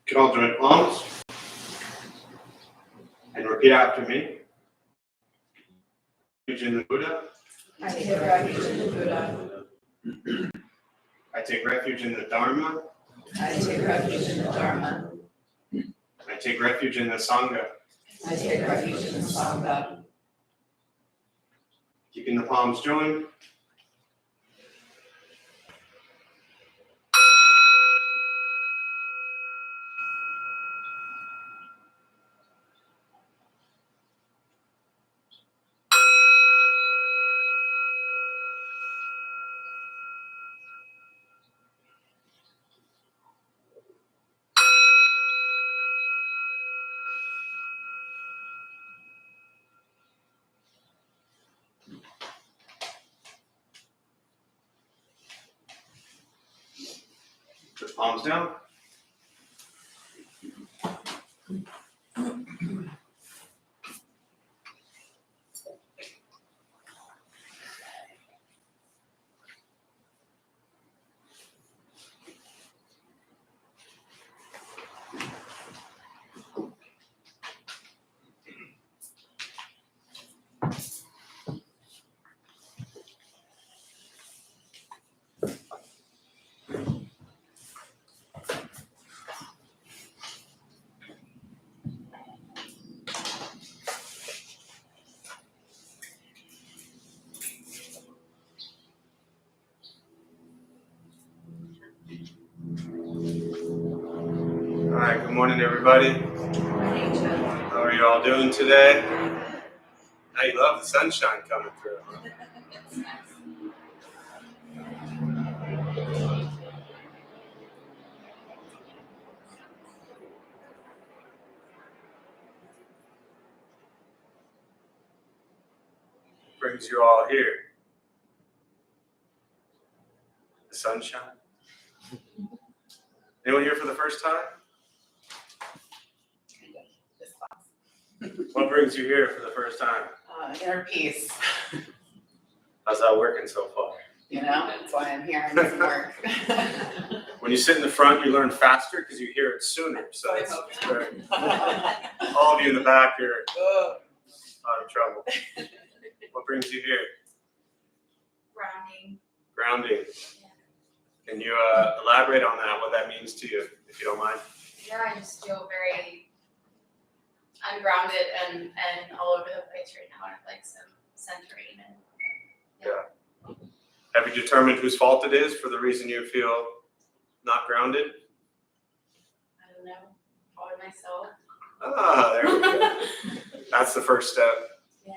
You can all join palms and repeat after me. Refuge in the Buddha. I take refuge in the Buddha. I take refuge in the Dharma. I take refuge in the Dharma. I take refuge in the Sangha. I take refuge in the Sangha. Keeping the palms joined. Put the palms down. All right, good morning, everybody. How are you all doing today? I love the sunshine coming through. Brings you all here. The sunshine. Anyone here for the first time? What brings you here for the first time? Inner peace. How's that working so far? You know, that's why I'm here. I need some work. When you sit in the front, you learn faster because you hear it sooner. So I it's hope. very, all of you in the back are out of trouble. What brings you here? Grounding. Grounding. Can you elaborate on that, what that means to you, if you don't mind? Yeah, I just feel very ungrounded and all over the place right now. I'd like some centering and Have you determined whose fault it is for the reason you feel not grounded? I don't know, probably myself. Ah, there we go. That's the first step. Yeah.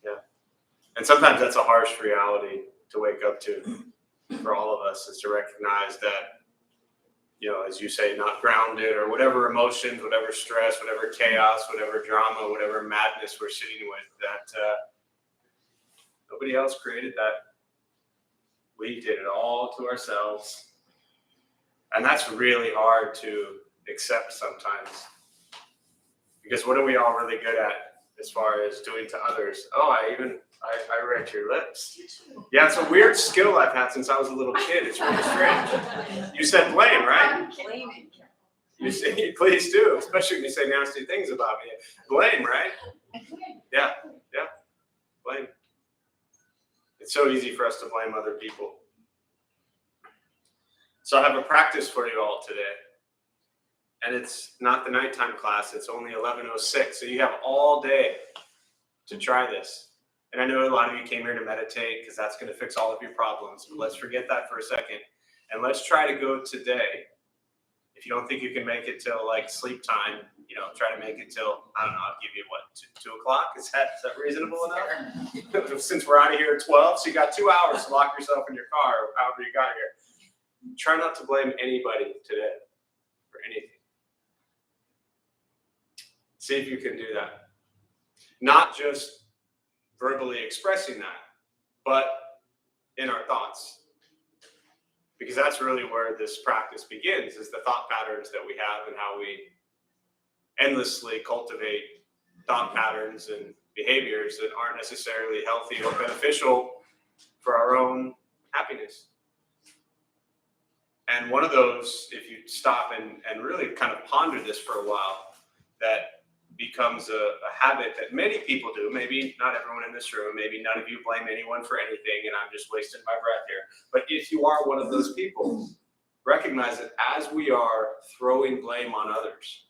Yeah. And sometimes that's a harsh reality to wake up to for all of us, is to recognize that, you know, as you say, not grounded, or whatever emotions, whatever stress, whatever chaos, whatever drama, whatever madness we're sitting with, that nobody else created that. We did it all to ourselves. And that's really hard to accept sometimes. Because what are we all really good at as far as doing to others? Oh, I read your lips. Yeah, it's a weird skill I've had since I was a little kid. It's really strange. You said blame, right? Blaming. You say, please do, especially when you say nasty things about me. Blame, right? Yeah, blame. It's so easy for us to blame other people. So I have a practice for you all today. And it's not the nighttime class, it's only 11:06. So you have all day to try this. And I know a lot of you came here to meditate because that's going to fix all of your problems. But let's forget that for a second. And let's try to go today. If you don't think you can make it till like sleep time, you know, try to make it till, I don't know, I'll give you what, 2 o'clock? Is that reasonable enough? Since we're out of here at 12, so you got 2 hours to lock yourself in your car, or however you got here. Try not to blame anybody today for anything. See if you can do that. Not just verbally expressing that, but in our thoughts. Because that's really where this practice begins, is the thought patterns that we have and how we endlessly cultivate thought patterns and behaviors that aren't necessarily healthy or beneficial for our own happiness. And one of those, if you stop and really kind of ponder this for a while, that becomes a habit that many people do. Maybe not everyone in this room, maybe none of you blame anyone for anything, and I'm just wasting my breath here. But if you are one of those people, recognize that as we are throwing blame on others,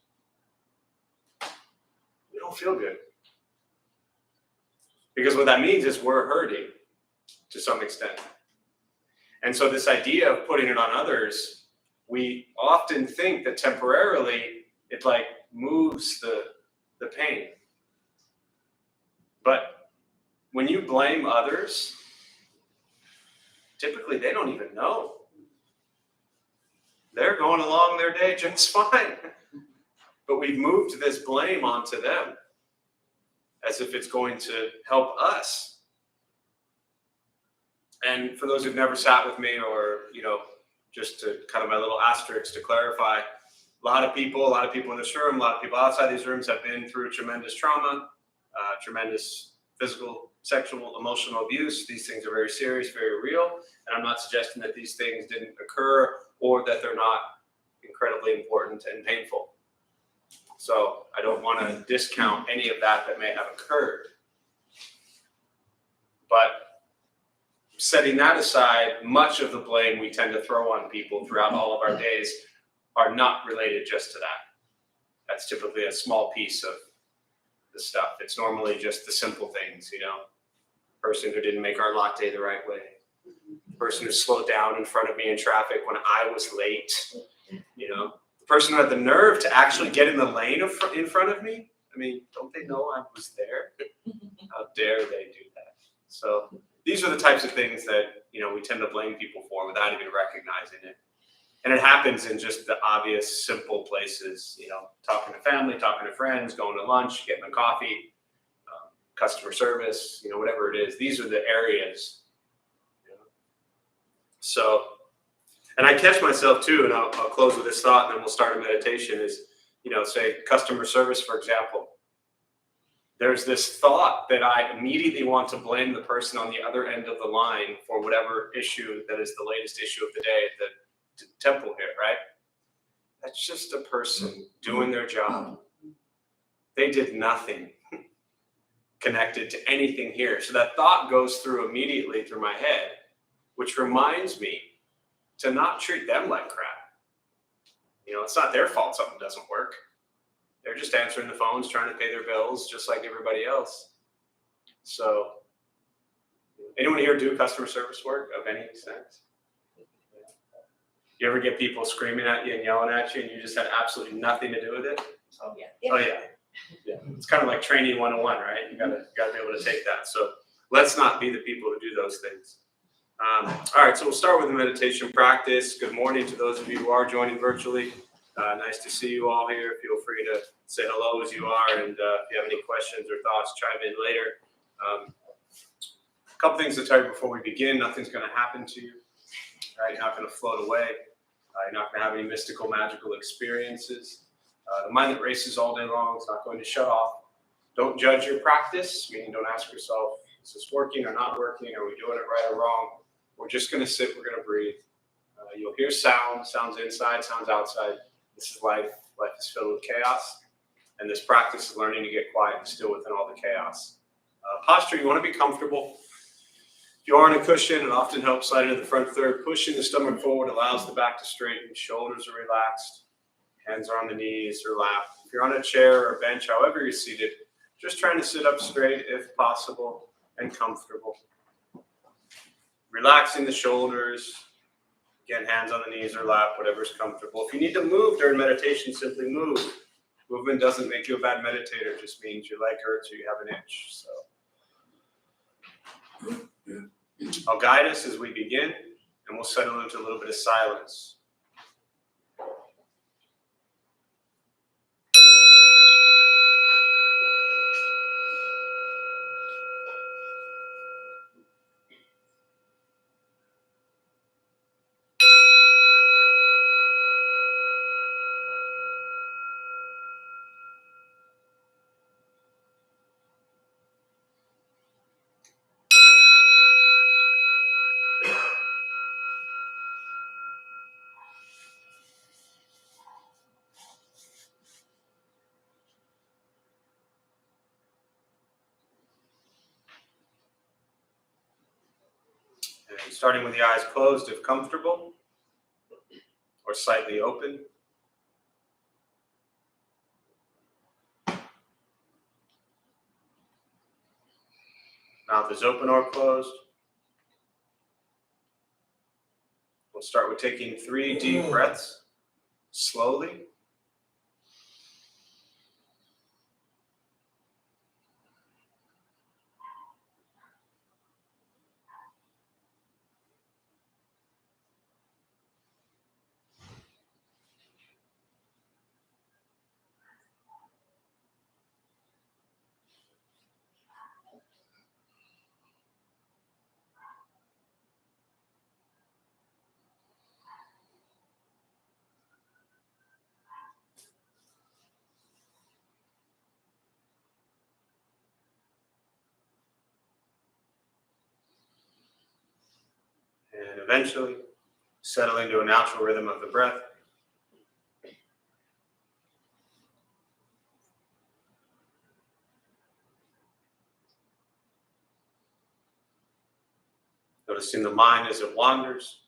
we don't feel good. Because what that means is we're hurting to some extent. And so this idea of putting it on others, we often think that temporarily it like moves the pain. But when you blame others, typically they don't even know. They're going along their day just fine. But we've moved this blame onto them as if it's going to help us. And for those who've never sat with me, or, just to kind of my little asterisk to clarify, a lot of people in this room, a lot of people outside these rooms have been through tremendous trauma, tremendous physical, sexual, emotional abuse. These things are very serious, very real. And I'm not suggesting that these things didn't occur or that they're not incredibly important and painful. So I don't want to discount any of that may have occurred. But setting that aside, much of the blame we tend to throw on people throughout all of our days are not related just to that. That's typically a small piece of the stuff. It's normally just the simple things, person who didn't make our latte the right way, person who slowed down in front of me in traffic when I was late, the person who had the nerve to actually get in the lane in front of me. I mean, don't they know I was there? How dare they do that? So these are the types of things that, we tend to blame people for without even recognizing it. And it happens in just the obvious, simple places, talking to family, talking to friends, going to lunch, getting a coffee, customer service, whatever it is. These are the areas. So, and I catch myself too, and I'll close with this thought and then we'll start a meditation is, say customer service, for example. There's this thought that I immediately want to blame the person on the other end of the line for whatever issue that is the latest issue of the day at the temple here, right? That's just a person doing their job. They did nothing connected to anything here. So that thought goes through immediately through my head, which reminds me to not treat them like crap. It's not their fault something doesn't work. They're just answering the phones, trying to pay their bills, just like everybody else. So, anyone here do customer service work of any extent? You ever get people screaming at you and yelling at you, and you just had absolutely nothing to do with it? Oh, yeah. Oh, yeah. It's kind of like training 101, right? You gotta be able to take that. So let's not be the people who do those things. All right, so we'll start with the meditation practice. Good morning to those of you who are joining virtually. Nice to see you all here. Feel free to say hello as you are, and if you have any questions or thoughts, chime in later. A couple things to tell you before we begin. Nothing's going to happen to you. Right? You're not going to float away. You're not going to have any mystical, magical experiences. The mind that races all day long is not going to shut off. Don't judge your practice, meaning don't ask yourself, is this working or not working? Are we doing it right or wrong? We're just going to sit. We're going to breathe. You'll hear sounds inside, sounds outside. This is life. Life is filled with chaos. And this practice is learning to get quiet and still within all the chaos. Posture, you want to be comfortable. If you are on a cushion, it often helps slide into the front third. Pushing the stomach forward allows the back to straighten. Shoulders are relaxed. Hands are on the knees or lap. If you're on a chair or a bench, however you're seated, just trying to sit up straight if possible and comfortable. Relaxing the shoulders. Again, hands on the knees or lap, whatever's comfortable. If you need to move during meditation, simply move. Movement doesn't make you a bad meditator. It just means your leg hurts or you have an itch. So I'll guide us as we begin, and we'll settle into a little bit of silence. Starting with the eyes closed if comfortable, or slightly open. Mouth is open or closed. We'll start with taking 3 deep breaths, slowly. And eventually settle into a natural rhythm of the breath. Noticing the mind as it wanders,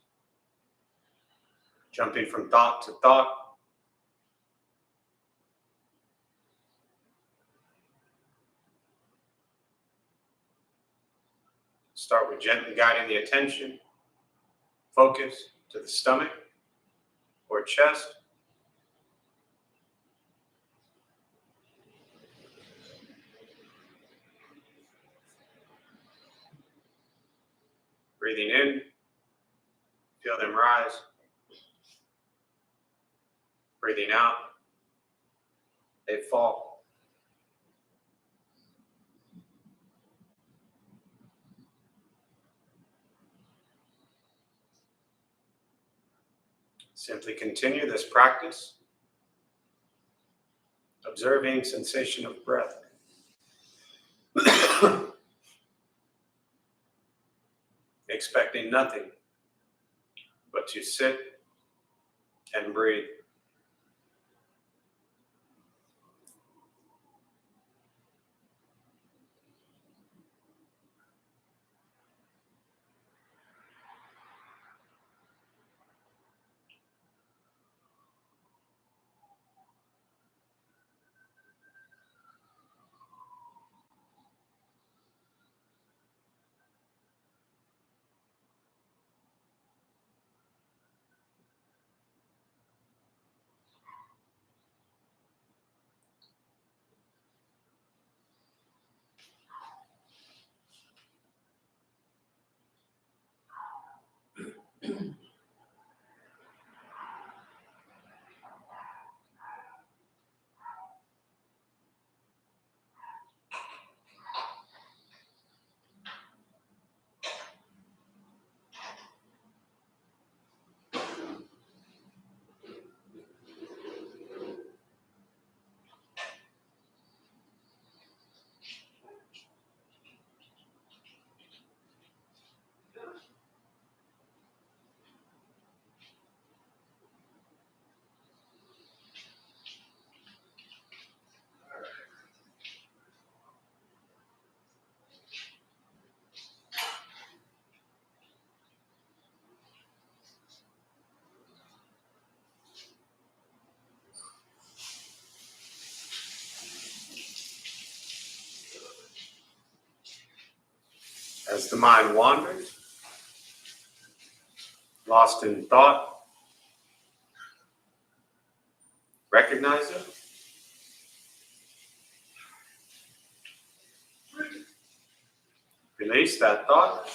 jumping from thought to thought. Start with gently guiding the attention, focus to the stomach or chest. Breathing in, feel them rise. Breathing out, they fall. Simply continue this practice, observing sensation of breath. Expecting nothing but to sit and breathe. As the mind wanders, lost in thought, recognize it. Release that thought.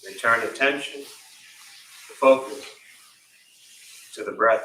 Return attention, focus to the breath.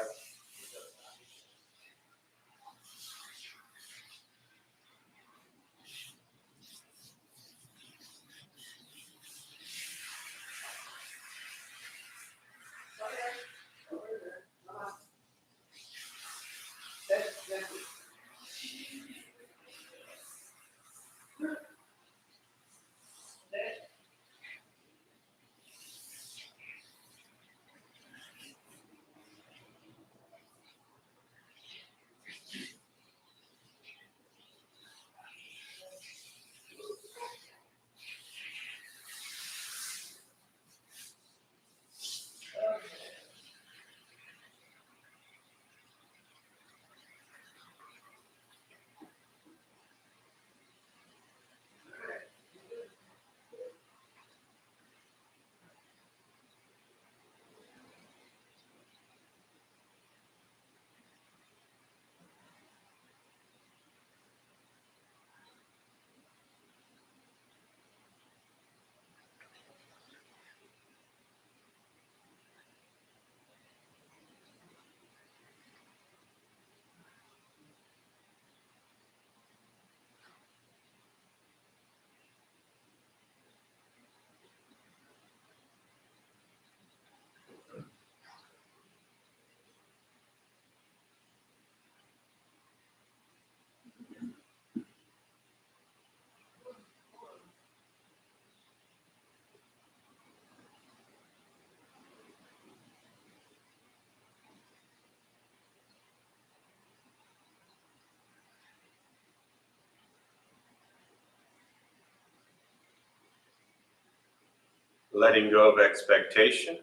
letting go of expectation,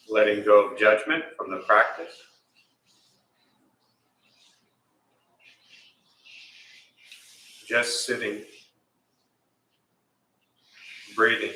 letting go of judgment from the practice, just sitting, breathing.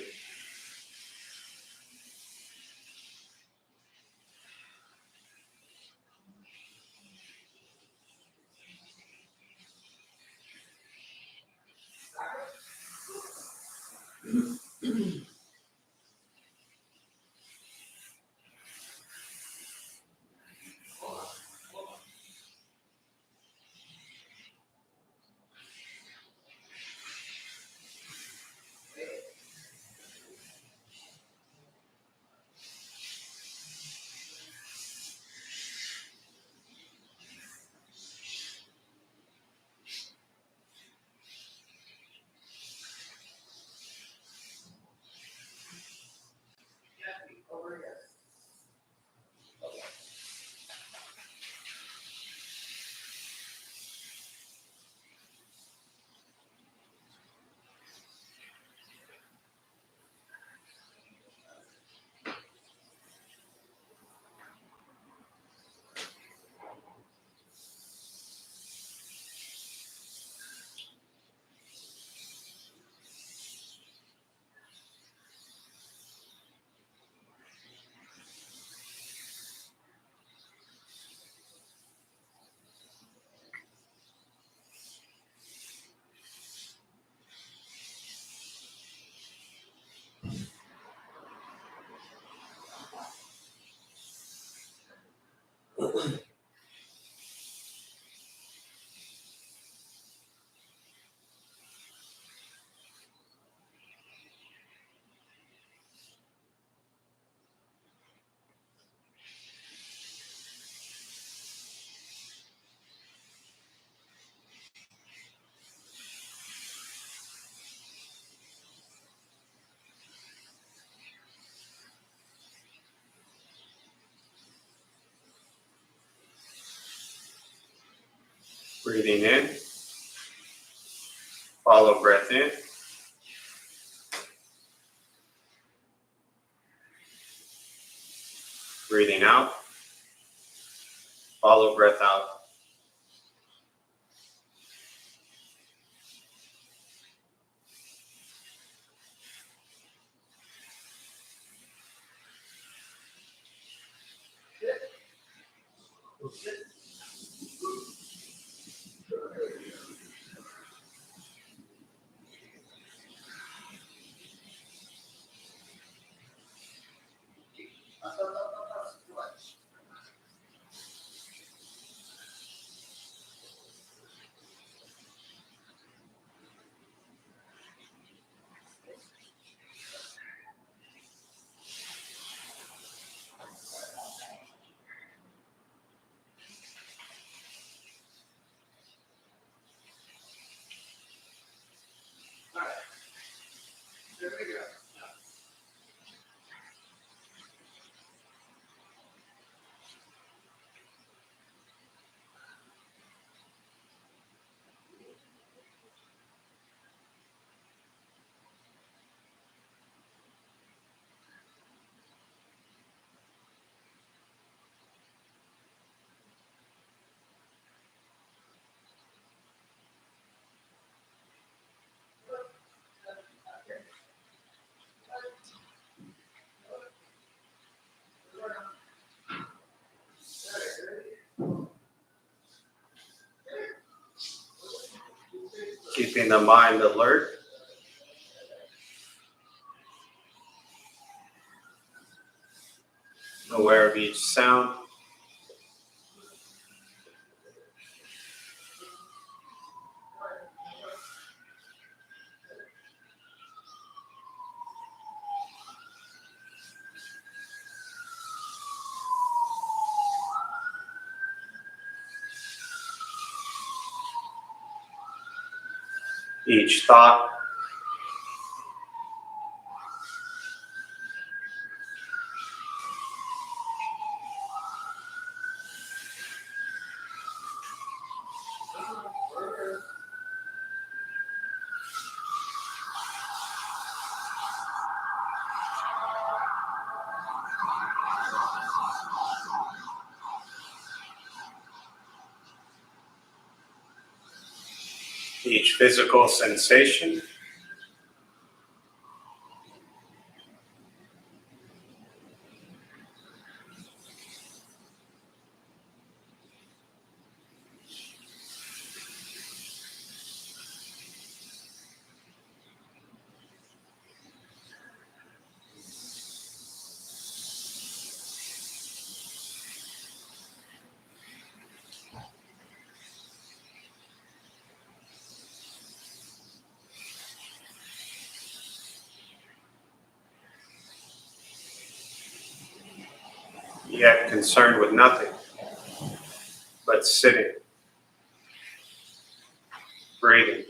Breathing in, follow breath in. Breathing out, follow breath out. Keeping the mind alert. Aware of each sound. Each thought. each physical sensation. Yet concerned with nothing but sitting, breathing.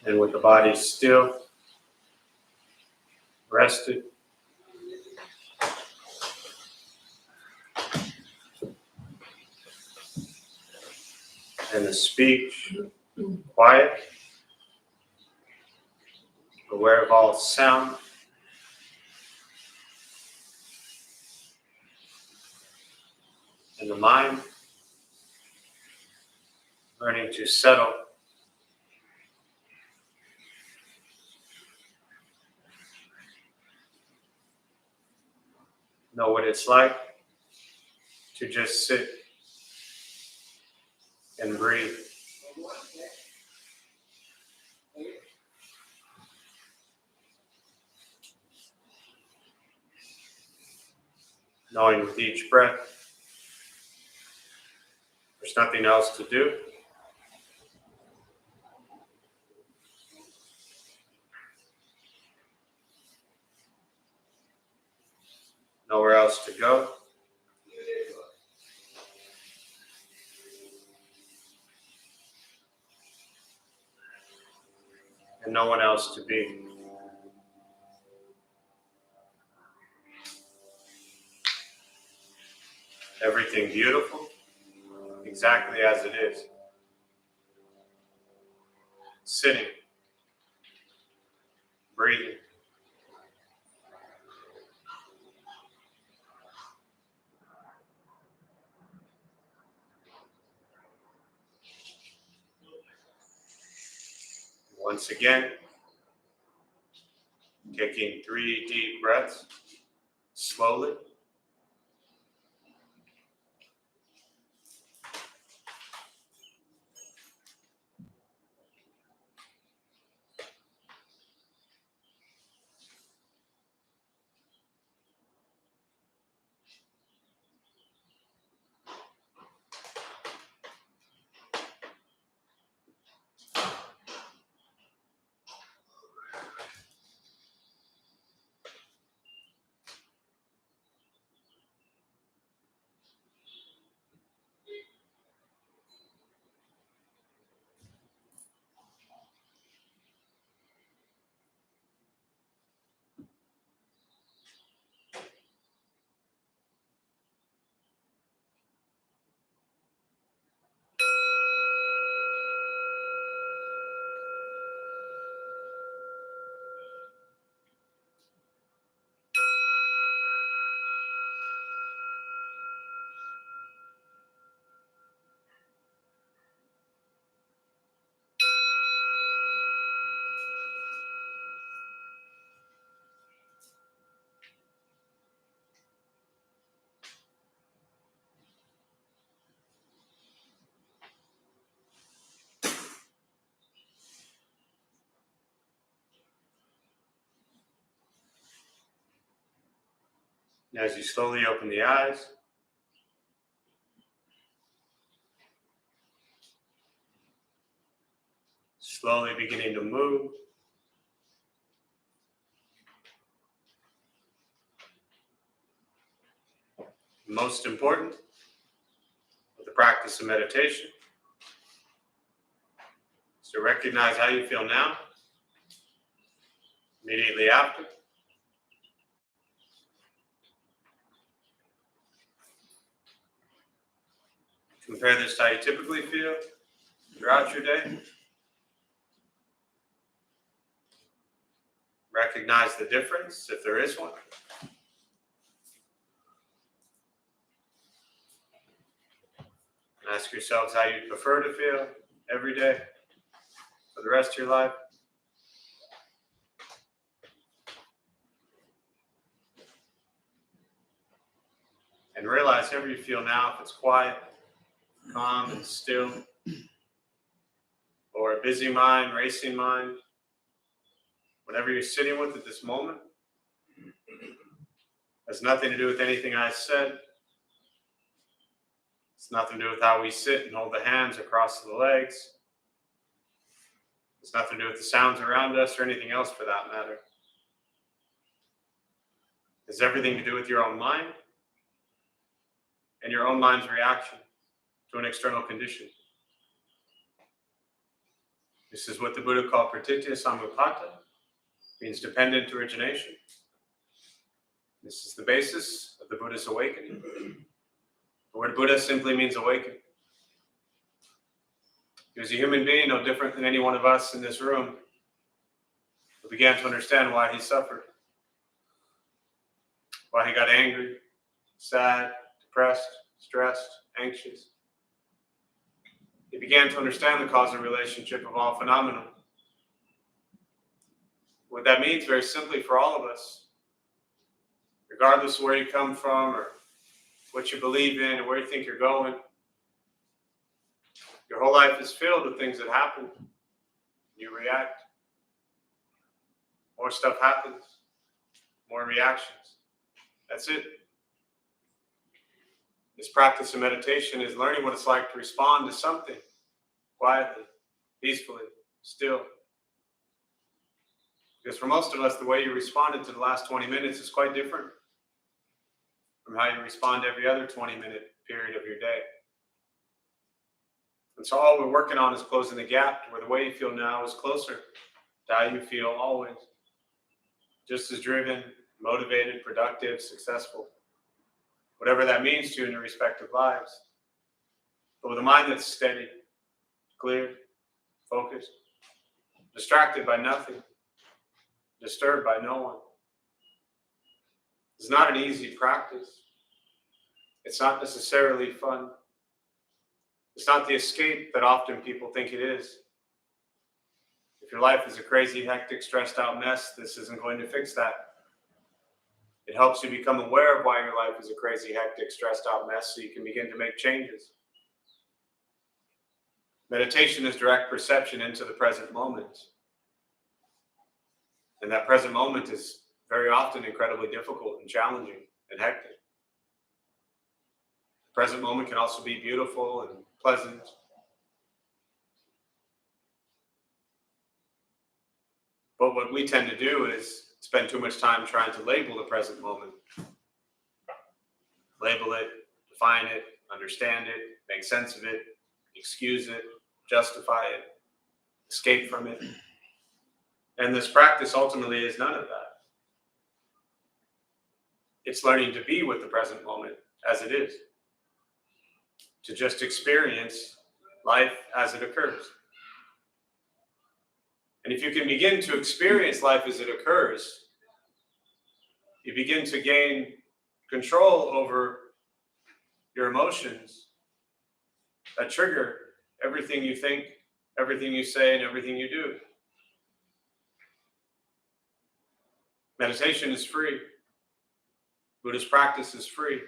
And with the body still, rested, and the speech quiet, aware of all sound, and the mind learning to settle, know what it's like to just sit and breathe. Knowing with each breath, there's nothing else to do. Nowhere else to go. And no one else to be. Everything beautiful, exactly as it is. Sitting, breathing. Once again, taking 3 deep breaths, slowly. And as you slowly open the eyes, slowly beginning to move. Most important, with the practice of meditation, is to recognize how you feel now, immediately after. Compare this to how you typically feel throughout your day. Recognize the difference, if there is one. And ask yourselves how you prefer to feel every day for the rest of your life. And realize however you feel now, if it's quiet, calm and still, or a busy mind, racing mind, whatever you're sitting with at this moment, has nothing to do with anything I said. It's nothing to do with how we sit and hold the hands across the legs. It's nothing to do with the sounds around us or anything else for that matter. It's everything to do with your own mind and your own mind's reaction to an external condition. This is what the Buddha called pratitya samutpata, means dependent origination. This is the basis of the Buddha's awakening. The word Buddha simply means awaken. He was a human being, no different than any one of us in this room, who began to understand why he suffered, why he got angry, sad, depressed, stressed, anxious. He began to understand the causal relationship of all phenomena. What that means, very simply, for all of us, regardless of where you come from or what you believe in or where you think you're going, your whole life is filled with things that happen. You react. More stuff happens. More reactions. That's it. This practice of meditation is learning what it's like to respond to something quietly, peacefully, still. Because for most of us, the way you responded to the last 20 minutes is quite different from how you respond to every other 20-minute period of your day. And so all we're working on is closing the gap to where the way you feel now is closer to how you feel always. Just as driven, motivated, productive, successful. Whatever that means to you in your respective lives. But with a mind that's steady, clear, focused, distracted by nothing, disturbed by no one. It's not an easy practice. It's not necessarily fun. It's not the escape that often people think it is. If your life is a crazy, hectic, stressed out mess, this isn't going to fix that. It helps you become aware of why your life is a crazy, hectic, stressed out mess so you can begin to make changes. Meditation is direct perception into the present moment. And that present moment is very often incredibly difficult and challenging and hectic. The present moment can also be beautiful and pleasant. But what we tend to do is spend too much time trying to label the present moment. Label it, define it, understand it, make sense of it, excuse it, justify it, escape from it. And this practice ultimately is none of that. It's learning to be with the present moment as it is. To just experience life as it occurs. And if you can begin to experience life as it occurs, you begin to gain control over your emotions that trigger everything you think, everything you say, and everything you do. Meditation is free. Buddhist practice is free.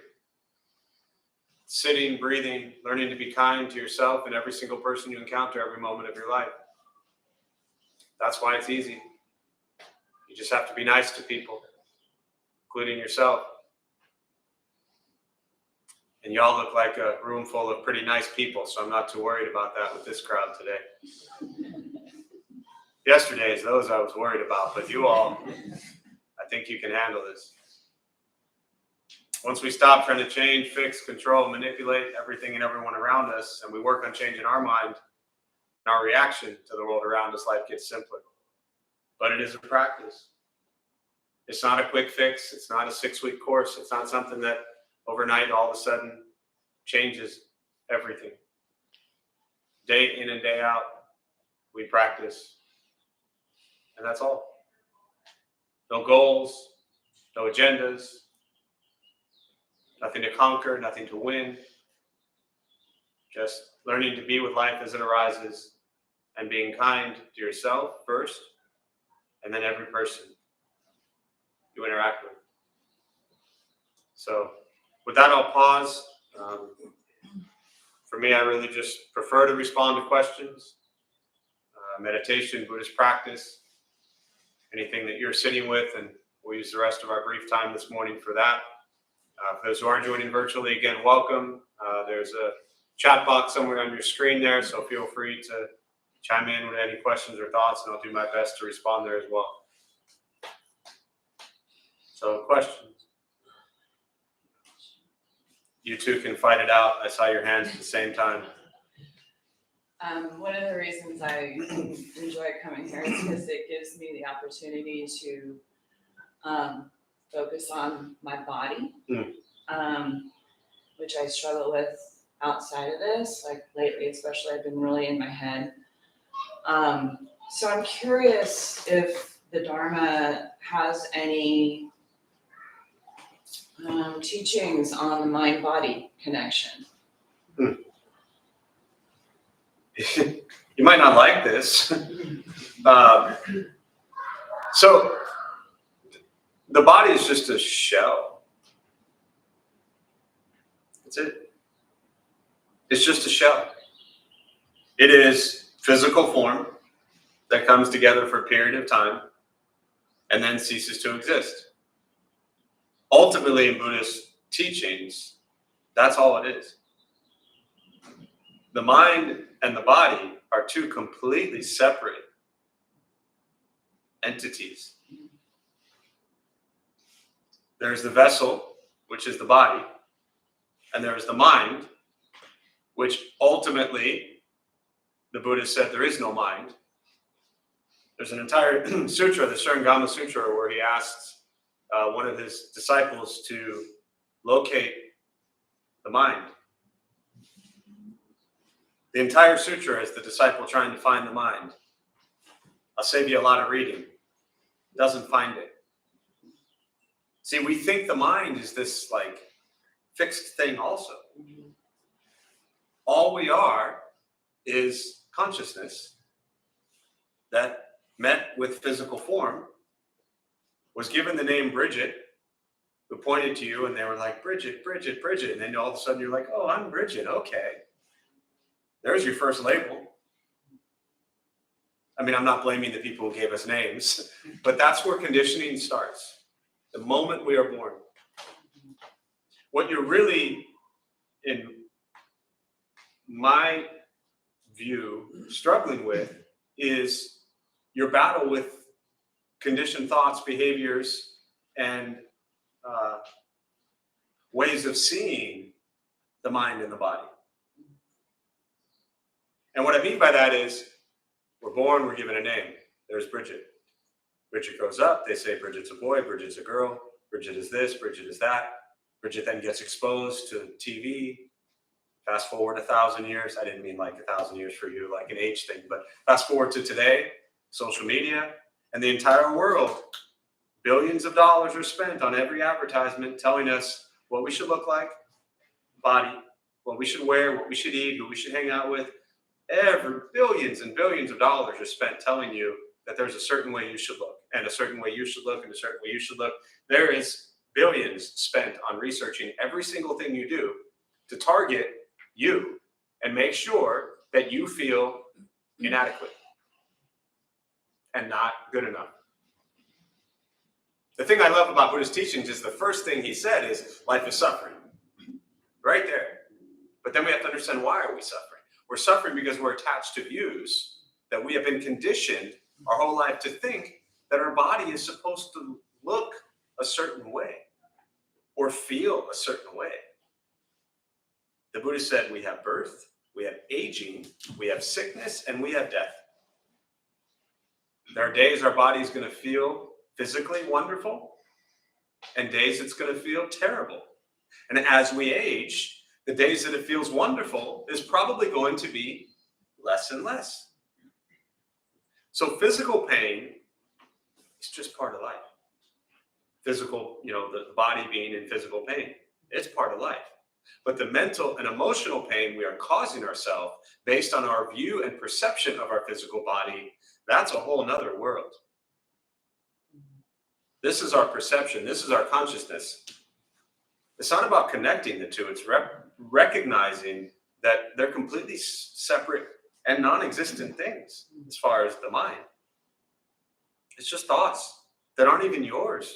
Sitting, breathing, learning to be kind to yourself and every single person you encounter every moment of your life. That's why it's easy. You just have to be nice to people, including yourself. And y'all look like a room full of pretty nice people, so I'm not too worried about that with this crowd today. Yesterday's those I was worried about, but you all, I think you can handle this. Once we stop trying to change, fix, control, manipulate everything and everyone around us, and we work on changing our mind and our reaction to the world around us, life gets simpler. But it is a practice. It's not a quick fix. It's not a 6-week course. It's not something that overnight all of a sudden changes everything. Day in and day out, we practice. And that's all. No goals, no agendas, nothing to conquer, nothing to win. Just learning to be with life as it arises and being kind to yourself first, and then every person you interact with. So with that, I'll pause. For me, I really just prefer to respond to questions. Meditation, Buddhist practice, anything that you're sitting with, and we'll use the rest of our brief time this morning for that. For those who are joining virtually, again, welcome. There's a chat box somewhere on your screen there, so feel free to chime in with any questions or thoughts, and I'll do my best to respond there as well. So, questions? You two can fight it out. I saw your hands at the same time. One of the reasons I enjoy coming here is because it gives me the opportunity to focus on my body, which I struggle with outside of this. Like lately, especially, I've been really in my head. So I'm curious if the Dharma has any teachings on the mind-body connection. You might not like this. So the body is just a shell. That's it. It's just a shell. It is physical form that comes together for a period of time and then ceases to exist. Ultimately, in Buddhist teachings, that's all it is. The mind and the body are two completely separate entities. There's the vessel, which is the body, and there's the mind, which ultimately the Buddha said there is no mind. There's an entire sutra, the Sharingama Sutra, where he asks one of his disciples to locate the mind. The entire sutra is the disciple trying to find the mind. I'll save you a lot of reading. Doesn't find it. See, we think the mind is this like fixed thing also. All we are is consciousness that met with physical form, was given the name Bridget, who pointed to you and they were like, Bridget, Bridget, Bridget. And then all of a sudden you're like, oh, I'm Bridget. Okay. There's your first label. I mean, I'm not blaming the people who gave us names, but that's where conditioning starts. The moment we are born. What you're really, in my view, struggling with is your battle with conditioned thoughts, behaviors, and ways of seeing the mind and the body. And what I mean by that is, we're born, we're given a name. There's Bridget. Bridget grows up, they say Bridget's a boy, Bridget's a girl, Bridget is this, Bridget is that. Bridget then gets exposed to TV. Fast forward 1,000 years. I didn't mean like 1,000 years for you, like an age thing, but fast forward to today, social media, and the entire world. Billions of dollars are spent on every advertisement telling us what we should look like, body, what we should wear, what we should eat, who we should hang out with. Billions and billions of dollars are spent telling you that there's a certain way you should look, and a certain way you should look, and a certain way you should look. There is billions spent on researching every single thing you do to target you and make sure that you feel inadequate and not good enough. The thing I love about Buddhist teachings is the first thing he said is life is suffering. right there. But then we have to understand, why are we suffering? We're suffering because we're attached to views that we have been conditioned our whole life to think that our body is supposed to look a certain way or feel a certain way. The Buddha said we have birth, we have aging, we have sickness, and we have death. There are days our body is going to feel physically wonderful, and days it's going to feel terrible. And as we age, the days that it feels wonderful is probably going to be less and less. So physical pain is just part of life. Physical, the body being in physical pain, it's part of life. But the mental and emotional pain we are causing ourselves based on our view and perception of our physical body, that's a whole nother world. This is our perception. This is our consciousness. It's not about connecting the two. It's recognizing that they're completely separate and non-existent things as far as the mind. It's just thoughts that aren't even yours.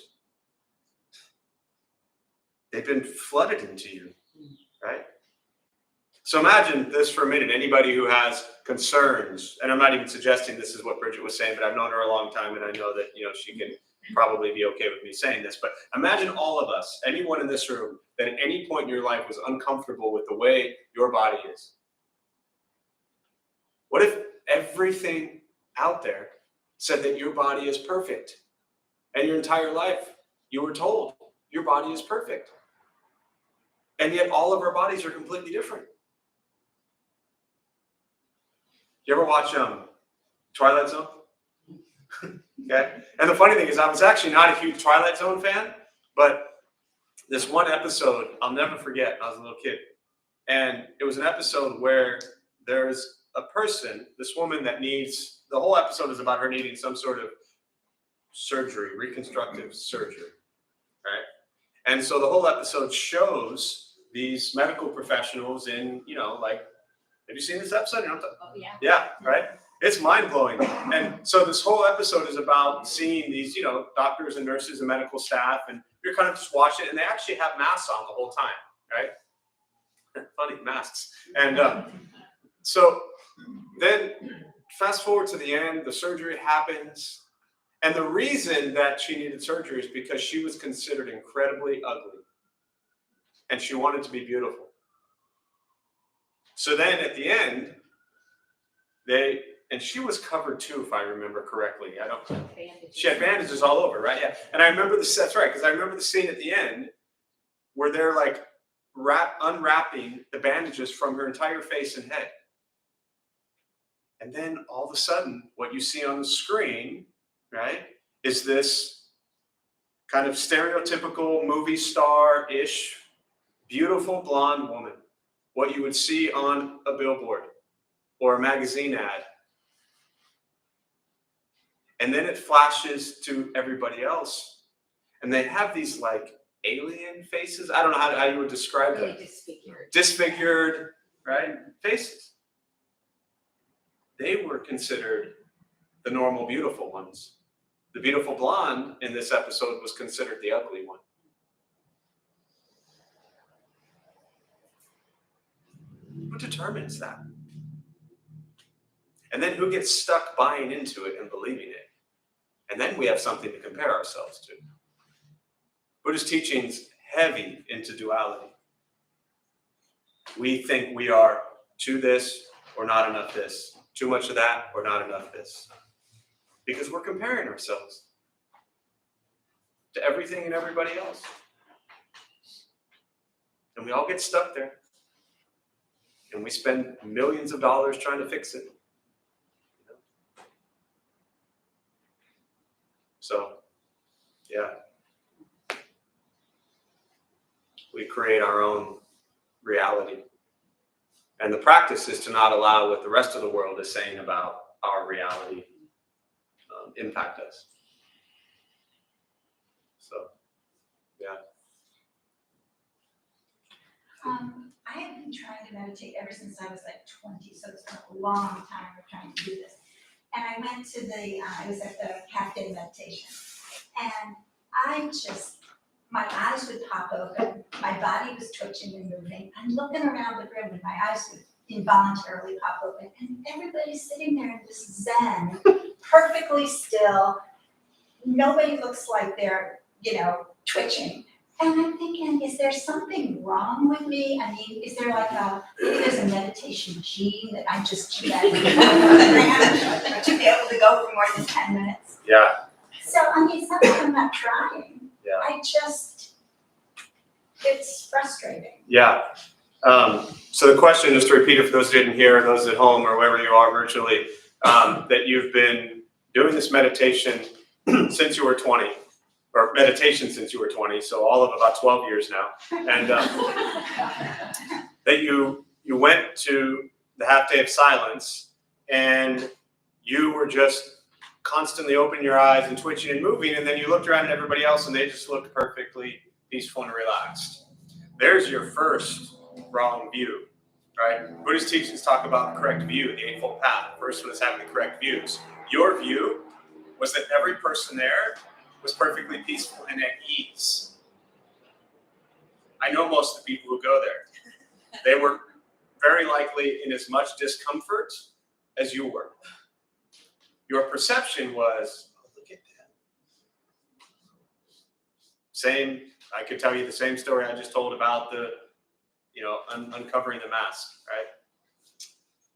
They've been flooded into you, right? So imagine this for a minute. Anybody who has concerns, and I'm not even suggesting this is what Bridget was saying, but I've known her a long time, and I know that she can probably be okay with me saying this. But imagine all of us, anyone in this room, that at any point in your life was uncomfortable with the way your body is. What if everything out there said that your body is perfect, and your entire life you were told your body is perfect, and yet all of our bodies are completely different? You ever watch Twilight Zone? Okay. And the funny thing is, I was actually not a huge Twilight Zone fan, but this one episode I'll never forget. I was a little kid, and it was an episode where there's a person, this woman that needs, the whole episode is about her needing some sort of surgery, reconstructive surgery, right? And so the whole episode shows these medical professionals in, have you seen this episode? Oh, yeah. Yeah, right? It's mind-blowing. And so this whole episode is about seeing these, doctors and nurses and medical staff, and you're kind of just watching it, and they actually have masks on the whole time, right? Funny, masks. And so then fast forward to the end, the surgery happens, and the reason that she needed surgery is because she was considered incredibly ugly, and she wanted to be beautiful. So then at the end, and she was covered too, if I remember correctly. She had bandages all over, right? Yeah. And I remember that's right, because I remember the scene at the end where they're like unwrapping the bandages from her entire face and head. And then all of a sudden, what you see on the screen, right, is this kind of stereotypical movie star-ish, beautiful blonde woman. What you would see on a billboard or a magazine ad. And then it flashes to everybody else. And they have these like alien faces. I don't know how you would describe them. Disfigured, right? Faces. They were considered the normal beautiful ones. The beautiful blonde in this episode was considered the ugly one. Who determines that? And then who gets stuck buying into it and believing it? And then we have something to compare ourselves to. Buddhist teaching's heavy into duality. We think we are to this or not enough this, too much of that or not enough this. Because we're comparing ourselves to everything and everybody else. And we all get stuck there. And we spend millions of dollars trying to fix it. So, yeah. We create our own reality. And the practice is to not allow what the rest of the world is saying about our reality impact us. So, yeah. I have been trying to meditate ever since I was like 20, so it's been a long time of trying to do this. And I went to I was at the cafe meditation, and my eyes would pop open, my body was twitching and moving. I'm looking around the room and my eyes would involuntarily pop open. And everybody's sitting there in this zen, perfectly still. Nobody looks like they're, twitching. And I'm thinking, is there something wrong with me? I mean, is there like maybe there's a meditation gene that I'm just genetically programmed to be able to go for more than 10 minutes? Yeah. So, I mean, it's not like I'm not trying. Yeah. It's frustrating. Yeah. So the question, just to repeat it for those who didn't hear, those at home or wherever you are virtually, that you've been doing this meditation since you were 20, or meditation since you were 20, so all of about 12 years now, and that you went to the half day of silence, and you were just constantly opening your eyes and twitching and moving, and then you looked around at everybody else and they just looked perfectly peaceful and relaxed. There's your first wrong view, right? Buddhist teachings talk about the correct view, the Eightfold Path. The first one is having the correct views. Your view was that every person there was perfectly peaceful and at ease. I know most of the people who go there. They were very likely in as much discomfort as you were. Your perception was, oh, look at that. Same, I could tell you the same story I just told about the, uncovering the mask, right?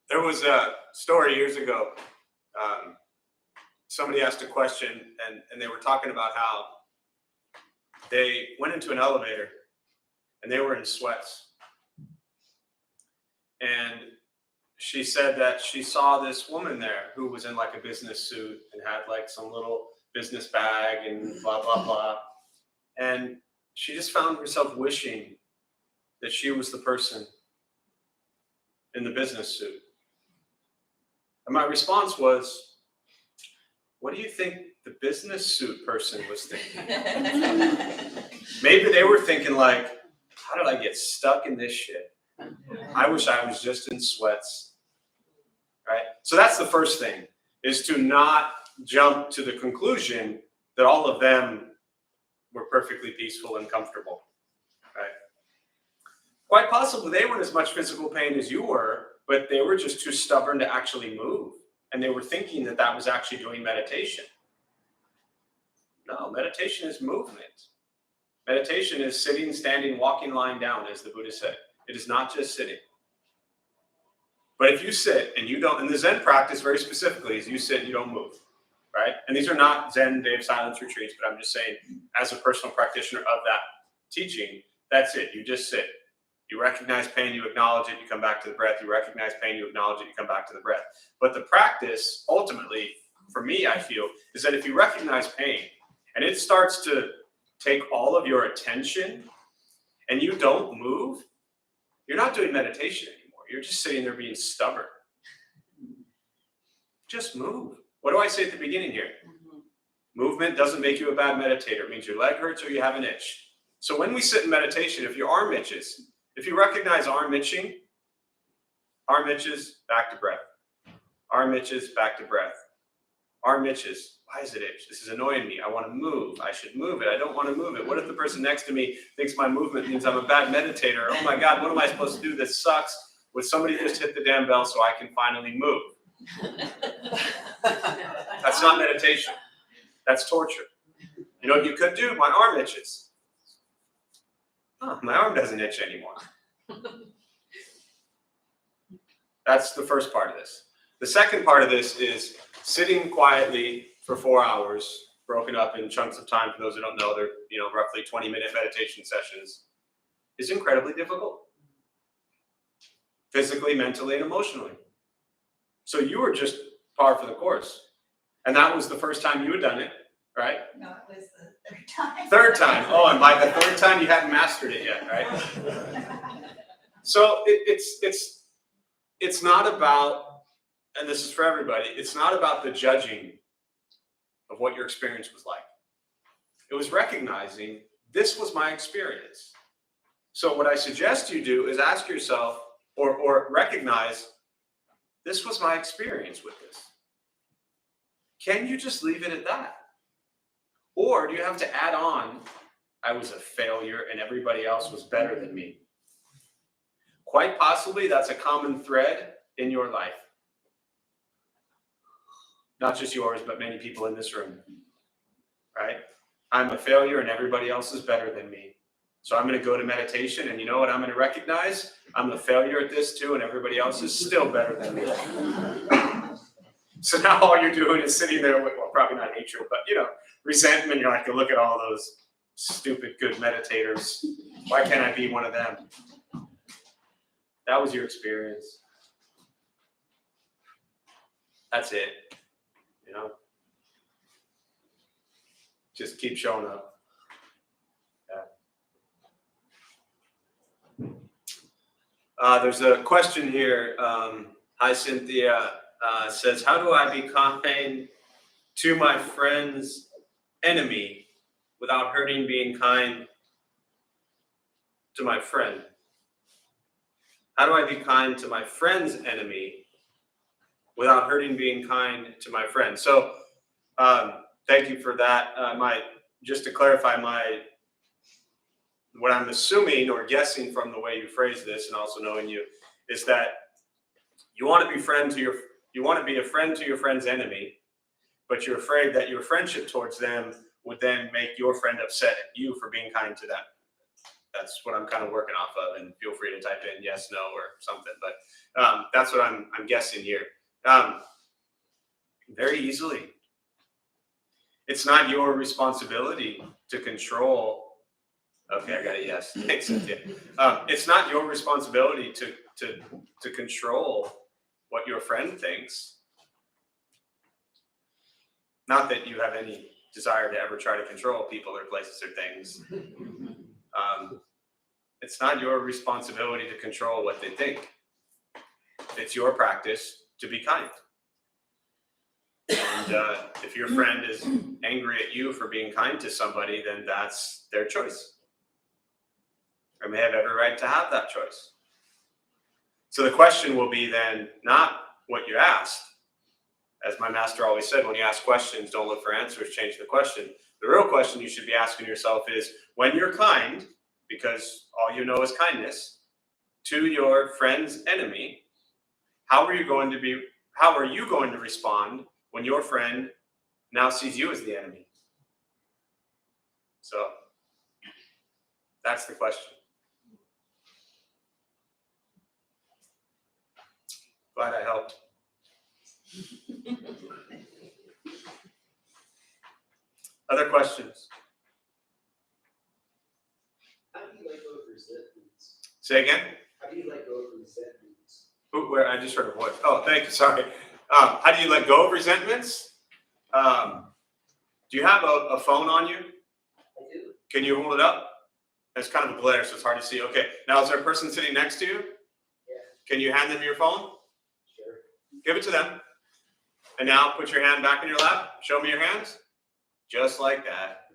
There was a story years ago. Somebody asked a question and they were talking about how they went into an elevator and they were in sweats. And she said that she saw this woman there who was in like a business suit and had like some little business bag and blah, blah, blah. And she just found herself wishing that she was the person in the business suit. And my response was, what do you think the business suit person was thinking? Maybe they were thinking like, how did I get stuck in this shit? I wish I was just in sweats, right? So that's the first thing, is to not jump to the conclusion that all of them were perfectly peaceful and comfortable, right? Quite possibly they were in as much physical pain as you were, but they were just too stubborn to actually move. And they were thinking that that was actually doing meditation. No, meditation is movement. Meditation is sitting, standing, walking, lying down, as the Buddha said. It is not just sitting. But if you sit and you don't, and the Zen practice very specifically is you sit, you don't move, right? And these are not Zen day of silence retreats, but I'm just saying, as a personal practitioner of that teaching, that's it. You just sit. You recognize pain, you acknowledge it, you come back to the breath. You recognize pain, you acknowledge it, you come back to the breath. But the practice, ultimately, for me, I feel, is that if you recognize pain and it starts to take all of your attention and you don't move, you're not doing meditation anymore. You're just sitting there being stubborn. Just move. What do I say at the beginning here? Movement doesn't make you a bad meditator. It means your leg hurts or you have an itch. So when we sit in meditation, if your arm itches, if you recognize arm itching, arm itches, back to breath. Arm itches, back to breath. Arm itches. Why is it itch? This is annoying me. I want to move. I should move it. I don't want to move it. What if the person next to me thinks my movement means I'm a bad meditator? Oh my God, what am I supposed to do? This sucks. Would somebody just hit the damn bell so I can finally move? That's not meditation. That's torture. You know what you could do? My arm itches. Oh, my arm doesn't itch anymore. That's the first part of this. The second part of this is sitting quietly for 4 hours, broken up in chunks of time. For those who don't know, they're roughly 20-minute meditation sessions, is incredibly difficult. Physically, mentally, and emotionally. So you were just par for the course. And that was the first time you had done it, right? No, it was the third time. Third time. Oh, and by the third time you hadn't mastered it yet, right? So it's not about, and this is for everybody, it's not about the judging of what your experience was like. It was recognizing this was my experience. So what I suggest you do is ask yourself or recognize this was my experience with this. Can you just leave it at that? Or do you have to add on I was a failure and everybody else was better than me. Quite possibly that's a common thread in your life. Not just yours, but many people in this room, right? I'm a failure and everybody else is better than me. So I'm going to go to meditation, and you know what I'm going to recognize? I'm a failure at this too, and everybody else is still better than me. So now all you're doing is sitting there with, well, probably not hatred, but resentment. You're like, look at all those stupid good meditators. Why can't I be one of them? That was your experience. That's it. Just keep showing up. Yeah. There's a question here. Hi, Cynthia. Says, how do I be kind to my friend's enemy without hurting being kind to my friend? How do I be kind to my friend's enemy without hurting being kind to my friend? So, thank you for that. Just to clarify, what I'm assuming or guessing from the way you phrase this, and also knowing you, is that you want to be a friend to your friend's enemy, but you're afraid that your friendship towards them would then make your friend upset at you for being kind to them. That's what I'm kind of working off of, and feel free to type in yes, no, or something. But that's what I'm guessing here. Very easily. It's not your responsibility to control. Okay, I got a yes. Thanks, Cynthia. It's not your responsibility to control what your friend thinks. Not that you have any desire to ever try to control people or places or things. It's not your responsibility to control what they think. It's your practice to be kind. And if your friend is angry at you for being kind to somebody, then that's their choice. And they have every right to have that choice. So the question will be then not what you asked. As my master always said, when you ask questions, don't look for answers, change the question. The real question you should be asking yourself is, when you're kind, because all you know is kindness, to your friend's enemy, how are you going to respond when your friend now sees you as the enemy? So that's the question. Glad I helped. Other questions? How do you let go of resentments? Say again? How do you let go of resentments? Where I just heard a voice. Oh, thank you. Sorry. How do you let go of resentments? Do you have a phone on you? I do. Can you hold it up? It's kind of a glare, so it's hard to see. Okay. Now, is there a person sitting next to you? Yeah. Can you hand them your phone? Sure. Give it to them. And now put your hand back in your lap. Show me your hands. Just like that.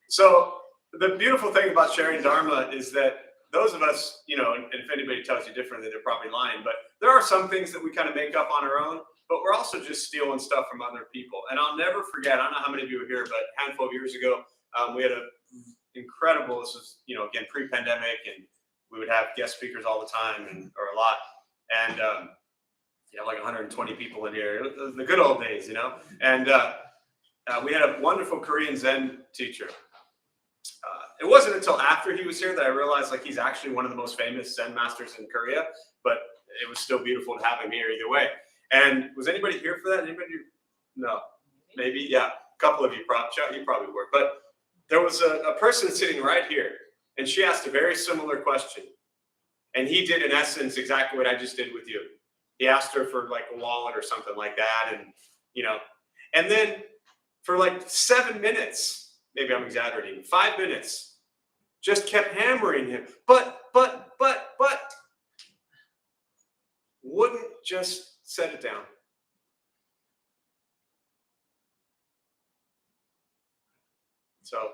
So the beautiful thing about sharing Dharma is that those of us, and if anybody tells you differently, they're probably lying, but there are some things that we kind of make up on our own, but we're also just stealing stuff from other people. And I'll never forget, I don't know how many of you were here, but a handful of years ago, we had incredible, this was, again, pre-pandemic, and we would have guest speakers all the time, or a lot. And, like 120 people in here. It was the good old days, And we had a wonderful Korean Zen teacher. It wasn't until after he was here that I realized he's actually one of the most famous Zen masters in Korea, but it was still beautiful to have him here either way. And was anybody here for that? Anybody? No, maybe, yeah. A couple of you probably were, but there was a person sitting right here, and she asked a very similar question. And he did, in essence, exactly what I just did with you. He asked her for a wallet or something like that. And, and then for 7 minutes, maybe I'm exaggerating, 5 minutes, just kept hammering him. But, wouldn't just set it down. So,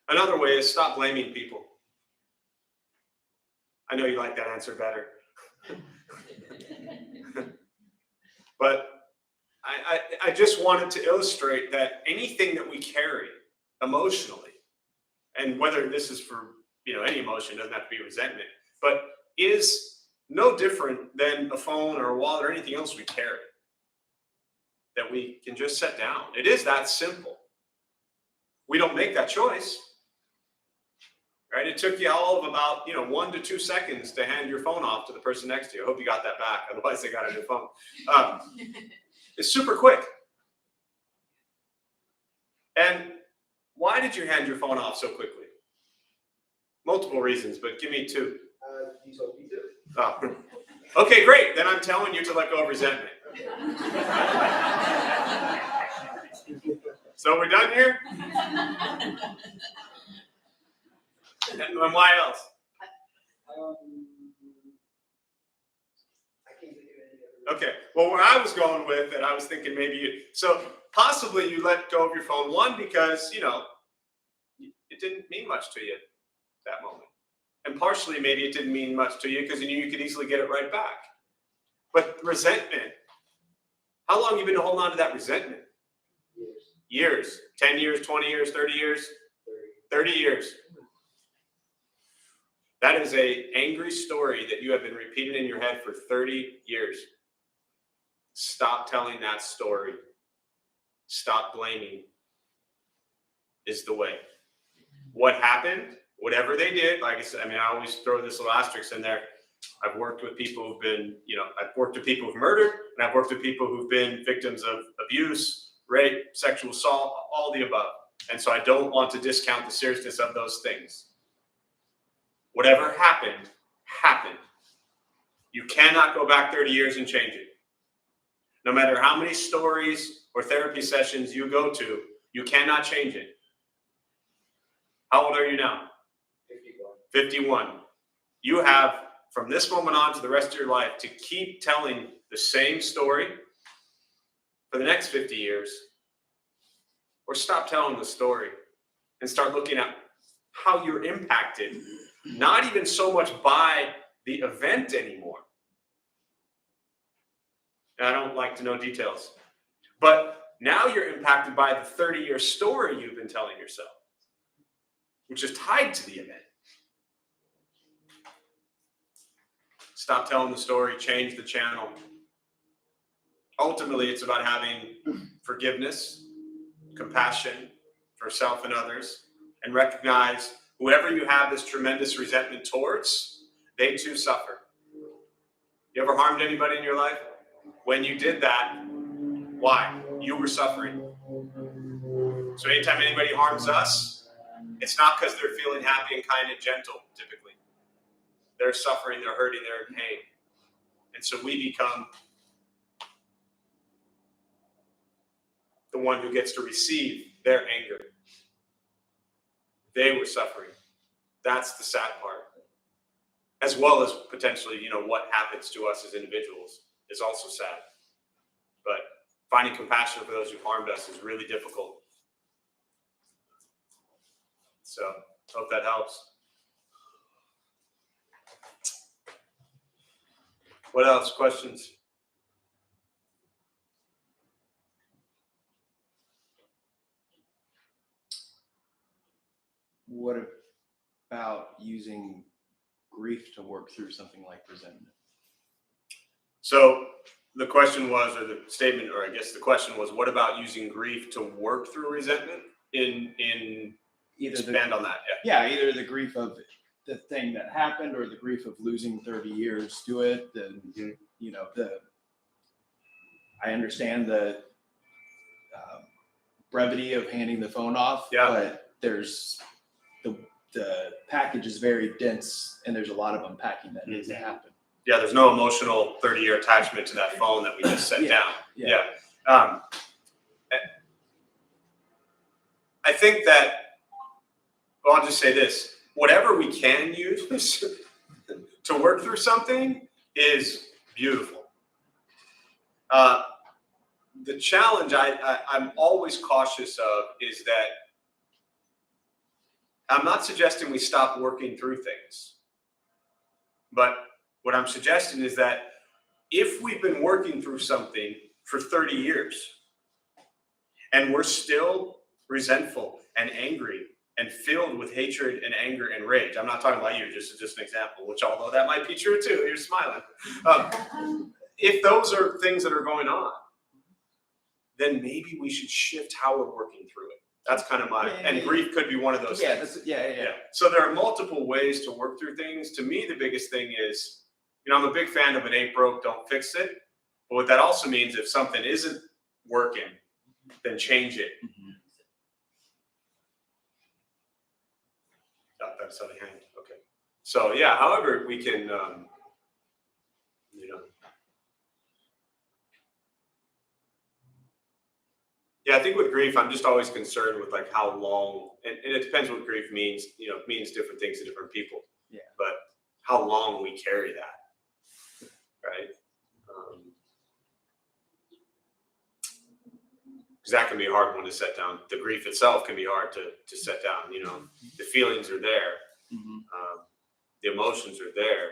another way is stop blaming people. I know you like that answer better. But I just wanted to illustrate that anything that we carry emotionally, and whether this is for, any emotion, doesn't have to be resentment, but is no different than a phone or a wallet or anything else we carry that we can just set down. It is that simple. We don't make that choice, right? It took you all of about 1 to 2 seconds to hand your phone off to the person next to you. I hope you got that back, otherwise they got a new phone. It's super quick. And why did you hand your phone off so quickly? Multiple reasons, but give me 2. You told me to. Oh. Okay, great. Then I'm telling you to let go of resentment. So we're done here? And why else? I can't think of any other. Okay. Well, where I was going with it, I was thinking so possibly you let go of your phone, one, because, it didn't mean much to you at that moment. And partially, maybe it didn't mean much to you because you knew you could easily get it right back. But resentment, how long have you been holding on to that resentment? Years. 10 years, 20 years, 30 years? 30 years. That is an angry story that you have been repeating in your head for 30 years. Stop telling that story. Stop blaming is the way. What happened, whatever they did, like I said, I always throw this little asterisk in there. I've worked with people who've been, I've worked with people who've murdered, and I've worked with people who've been victims of abuse, rape, sexual assault, all the above. And so I don't want to discount the seriousness of those things. Whatever happened, happened. You cannot go back 30 years and change it. No matter how many stories or therapy sessions you go to, you cannot change it. How old are you now? 51. You have, from this moment on to the rest of your life, to keep telling the same story for the next 50 years, or stop telling the story and start looking at how you're impacted, not even so much by the event anymore. And I don't like to know details, but now you're impacted by the 30-year story you've been telling yourself, which is tied to the event. Stop telling the story, change the channel. Ultimately, it's about having forgiveness, compassion for self and others, and recognize whoever you have this tremendous resentment towards, they too suffer. You ever harmed anybody in your life? When you did that, why? You were suffering. So anytime anybody harms us, it's not because they're feeling happy and kind and gentle, typically. They're suffering, they're hurting, they're in pain. And so we become the one who gets to receive their anger. They were suffering. That's the sad part. As well as potentially, what happens to us as individuals is also sad. But finding compassion for those who harmed us is really difficult. So, hope that helps. What else? Questions? What about using grief to work through something like resentment? So the question was, or the statement, or I guess the question was, what about using grief to work through resentment? In Either expand on that, either the grief of the thing that happened or the grief of losing 30 years to it. I understand the brevity of handing the phone off, but there's the package is very dense and there's a lot of unpacking that needs to happen. Yeah, there's no emotional 30-year attachment to that phone that we just set down. Yeah. I think that, well, I'll just say this, whatever we can use to work through something is beautiful. The challenge I'm always cautious of is that I'm not suggesting we stop working through things, but What I'm suggesting is that if we've been working through something for 30 years and we're still resentful and angry and filled with hatred and anger and rage, I'm not talking about you, just an example, which although that might be true too, you're smiling. If those are things that are going on, then maybe we should shift how we're working through it. That's kind of my, and grief could be one of those things. Yeah. So there are multiple ways to work through things. To me, the biggest thing is, I'm a big fan of it ain't broke, don't fix it. But what that also means, if something isn't working, then change it. That's out of hand. Okay. So yeah, however we can, Yeah, I think with grief, I'm just always concerned with like how long, and it depends what grief means. It means different things to different people. Yeah. But how long we carry that, right? Because that can be a hard one to set down. The grief itself can be hard to set down. The feelings are there, the emotions are there.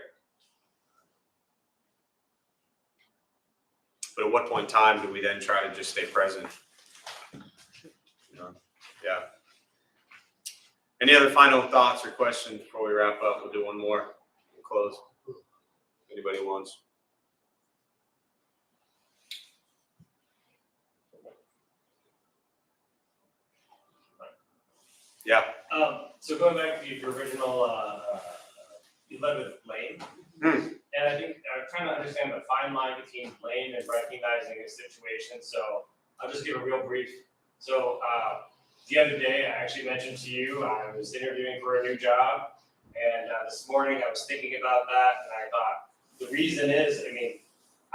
But at what point in time do we then try to just stay present? Yeah. Any other final thoughts or questions before we wrap up? We'll do one more. We'll close. Anybody wants? Yeah. So going back to your original, you led with blame. And I think I'm trying to understand the fine line between blame and recognizing a situation. So I'll just give a real brief. So the other day, I actually mentioned to you, I was interviewing for a new job. And this morning I was thinking about that. And I thought, the reason is,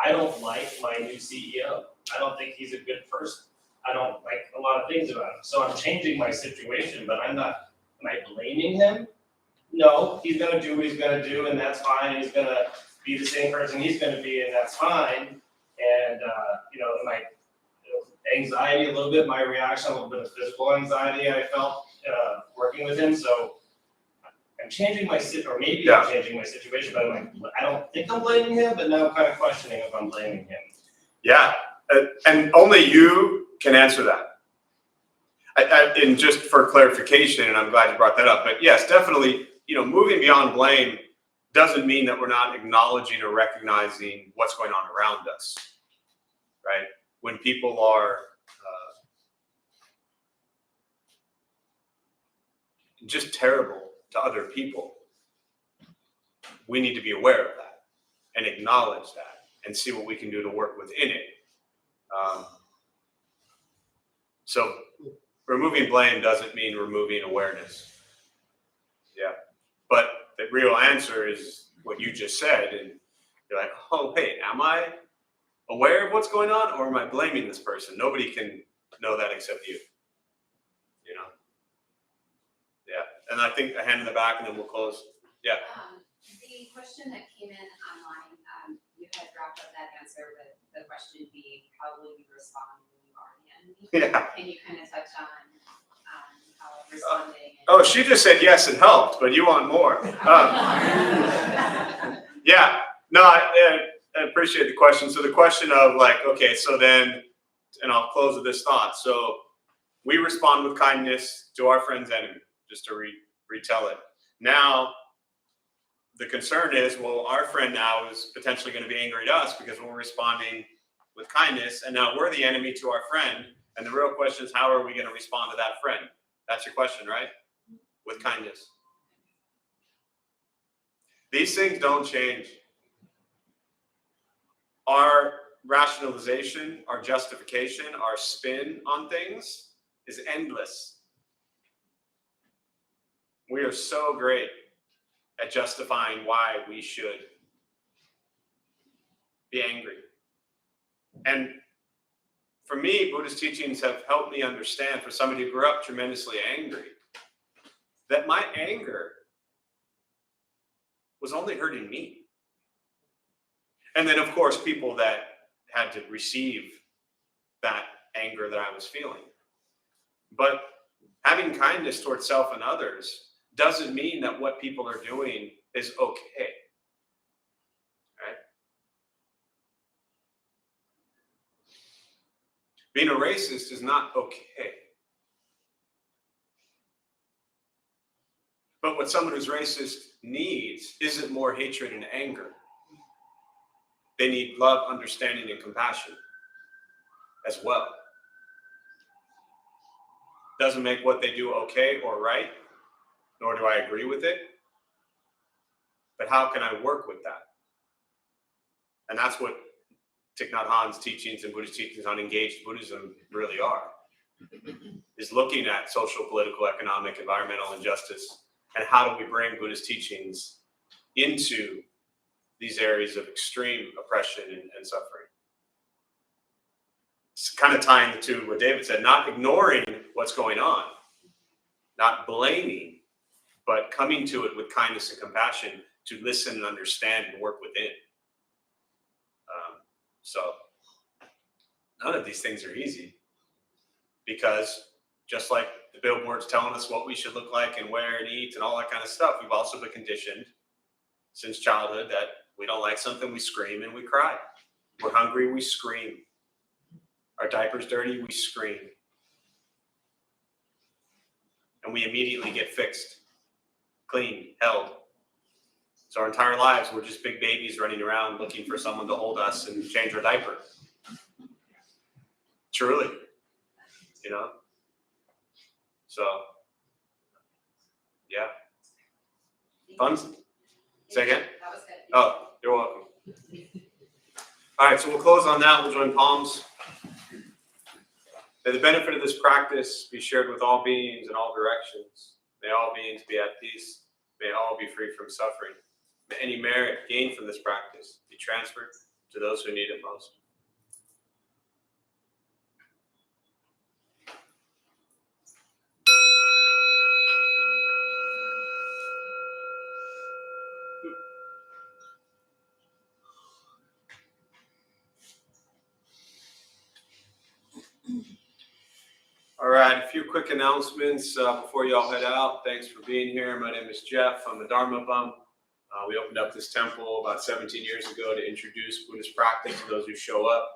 I don't like my new CEO. I don't think he's a good person. I don't like a lot of things about him. So I'm changing my situation, but am I blaming him? No, he's going to do what he's going to do, and that's fine. He's going to be the same person he's going to be, and that's fine. And, my anxiety a little bit, my reaction, a little bit of physical anxiety I felt working with him. So I'm changing my I'm changing my situation, but I don't think I'm blaming him, but now I'm kind of questioning if I'm blaming him. Yeah, and only you can answer that. And just for clarification, and I'm glad you brought that up, but yes, definitely, moving beyond blame doesn't mean that we're not acknowledging or recognizing what's going on around us, right? When people are just terrible to other people, we need to be aware of that and acknowledge that and see what we can do to work within it. So removing blame doesn't mean removing awareness. Yeah. But the real answer is what you just said. And you're like, oh, wait, am I aware of what's going on, or am I blaming this person? Nobody can know that except you. Yeah. And I think a hand in the back and then we'll close. Yeah. The question that came in online, you had wrapped up that answer with the question being, how will you respond when you are the enemy? Yeah. Can you kind of touch on how responding? Oh, she just said yes, it helped, but you want more. Yeah. No, I appreciate the question. So the question of like, okay, so then, and I'll close with this thought. So we respond with kindness to our friend's enemy, just to retell it. Now, the concern is, well, our friend now is potentially going to be angry at us because we're responding with kindness, and now we're the enemy to our friend. And the real question is, how are we going to respond to that friend? That's your question, right? With kindness. These things don't change. Our rationalization, our justification, our spin on things is endless. We are so great at justifying why we should be angry. And for me, Buddhist teachings have helped me understand, for somebody who grew up tremendously angry, that my anger was only hurting me. And then, of course, people that had to receive that anger that I was feeling. But having kindness towards self and others doesn't mean that what people are doing is okay. Being a racist is not okay. But what someone who's racist needs isn't more hatred and anger. They need love, understanding, and compassion as well. Doesn't make what they do okay or right, nor do I agree with it. But how can I work with that? And that's what Thich Nhat Hanh's teachings and Buddhist teachings on engaged Buddhism really are, is looking at social, political, economic, environmental injustice, and how do we bring Buddhist teachings into these areas of extreme oppression and suffering. It's kind of tying to what David said, not ignoring what's going on, not blaming, but coming to it with kindness and compassion to listen and understand and work within. So none of these things are easy, because just like the billboards telling us what we should look like and wear and eat and all that kind of stuff, we've also been conditioned since childhood that we don't like something, we scream and we cry. We're hungry, we scream. Our diaper's dirty, we scream. And we immediately get fixed, cleaned, held. So our entire lives, we're just big babies running around looking for someone to hold us and change our diaper. Truly, you know? So, yeah. Fun? Say again? That was good. Oh, you're welcome. All right, so we'll close on that. We'll join palms. May the benefit of this practice be shared with all beings in all directions. May all beings be at peace. May all be free from suffering. May any merit gained from this practice be transferred to those who need it most. All right, a few quick announcements before you all head out. Thanks for being here. My name is Jeff. I'm a Dharma bum. We opened up this temple about 17 years ago to introduce Buddhist practice to those who show up.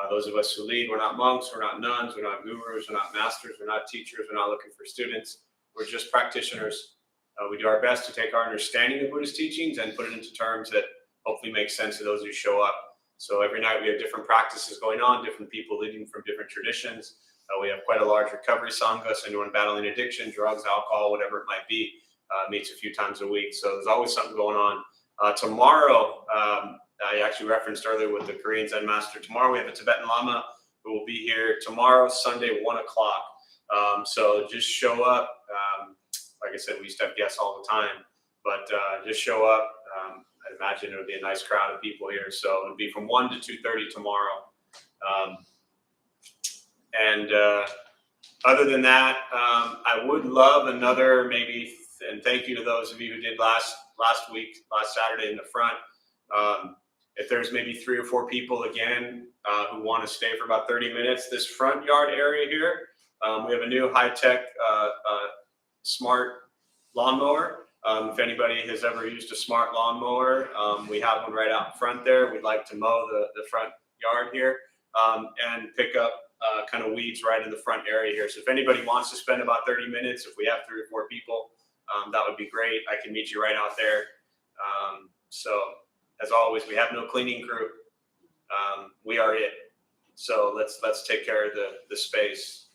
Those of us who lead, we're not monks, we're not nuns, we're not gurus, we're not masters, we're not teachers, we're not looking for students. We're just practitioners. We do our best to take our understanding of Buddhist teachings and put it into terms that hopefully make sense to those who show up. So every night we have different practices going on, different people leading from different traditions. We have quite a large recovery sangha, so anyone battling addiction, drugs, alcohol, whatever it might be, meets a few times a week. So there's always something going on. Tomorrow, I actually referenced earlier with the Korean Zen master. Tomorrow we have a Tibetan Lama who will be here tomorrow, Sunday, 1 o'clock. So just show up. Like I said, we used to have guests all the time, but just show up. I'd imagine it'll be a nice crowd of people here. So it'll be from 1 to 2:30 tomorrow. Other than that, I would love another maybe, and thank you to those of you who did last Saturday in the front. If there's maybe 3 or 4 people again who want to stay for about 30 minutes, this front yard area here, we have a new high-tech smart lawnmower. If anybody has ever used a smart lawnmower, we have one right out in front there. We'd like to mow the front yard here and pick up kind of weeds right in the front area here. So if anybody wants to spend about 30 minutes, if we have 3 or 4 people, that would be great. I can meet you right out there. So as always, we have no cleaning crew. We are it. So let's take care of the space,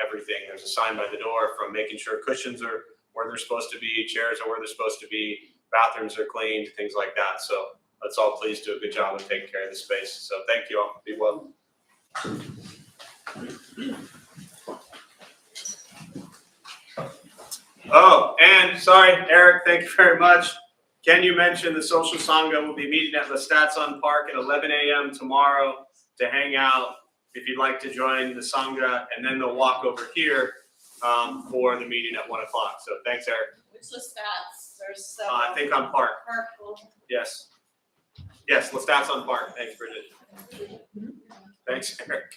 everything. There's a sign by the door from making sure cushions are where they're supposed to be, chairs are where they're supposed to be, bathrooms are cleaned, things like that. So let's all please do a good job of taking care of the space. So thank you all. Be well. Oh, and sorry, Eric, thank you very much. Can you mention the social sangha will be meeting at Lestatson Park at 11 a.m. tomorrow to hang out if you'd like to join the sangha, and then they'll walk over here for the meeting at 1 o'clock. So thanks, Eric. Which Lestats? There's I think on Park. Park. Yes. Yes, Lestatson Park. Thanks, Bridget. Thanks, Eric.